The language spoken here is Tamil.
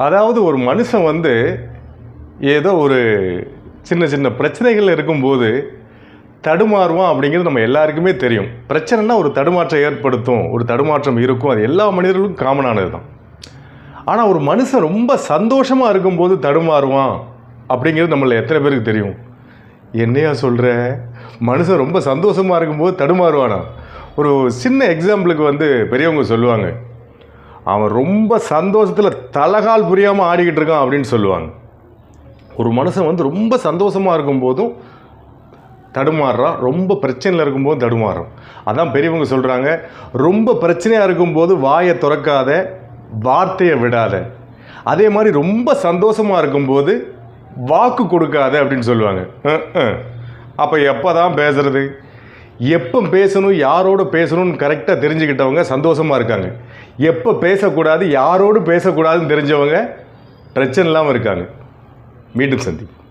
அதாவது ஒரு மனுஷன் வந்து ஏதோ ஒரு சின்ன சின்ன பிரச்சனைகள் இருக்கும்போது தடுமாறுவான் அப்படிங்கிறது நம்ம எல்லாருக்குமே தெரியும். பிரச்சனைனா ஒரு தடுமாற்றம் ஏற்படுத்தும், ஒரு தடுமாற்றம் இருக்கும். அது எல்லா மனிதர்களுக்கும் காமனானது தான். ஆனால் ஒரு மனுஷன் ரொம்ப சந்தோஷமாக இருக்கும்போது தடுமாறுவான் அப்படிங்கிறது நம்மள எத்தனை பேருக்கு தெரியும்? என்னையா சொல்கிற? மனுஷன் ரொம்ப சந்தோஷமாக இருக்கும்போது தடுமாறுவானா? ஒரு சின்ன எக்ஸாம்பிளுக்கு வந்து பெரியவங்க சொல்லுவாங்க, அவன் ரொம்ப சந்தோஷத்தில் தலகால் புரியாமல் ஆடிக்கிட்டு இருக்கான் அப்படின்னு சொல்லுவாங்க. ஒரு மனுஷன் வந்து ரொம்ப சந்தோஷமாக இருக்கும்போதும் தடுமாறுறான், ரொம்ப பிரச்சனையில் இருக்கும்போது தடுமாறுறான். அதான் பெரியவங்க சொல்கிறாங்க, ரொம்ப பிரச்சனையாக இருக்கும்போது வாயை திறக்காத, வார்த்தையை விடாத. அதே மாதிரி ரொம்ப சந்தோஷமாக இருக்கும்போது வாக்கு கொடுக்காத அப்படின்னு சொல்லுவாங்க. அப்போ எப்போ தான் பேசுறது, எப்போ பேசணும், யாரோடு பேசணும்னு கரெக்டாக தெரிஞ்சுக்கிட்டவங்க சந்தோஷமாக இருக்காங்க. எப்போ பேசக்கூடாது, யாரோடு பேசக்கூடாதுன்னு தெரிஞ்சவங்க பிரச்சனை இல்லாமல் இருக்காங்க. மீண்டும் சந்திப்போம்.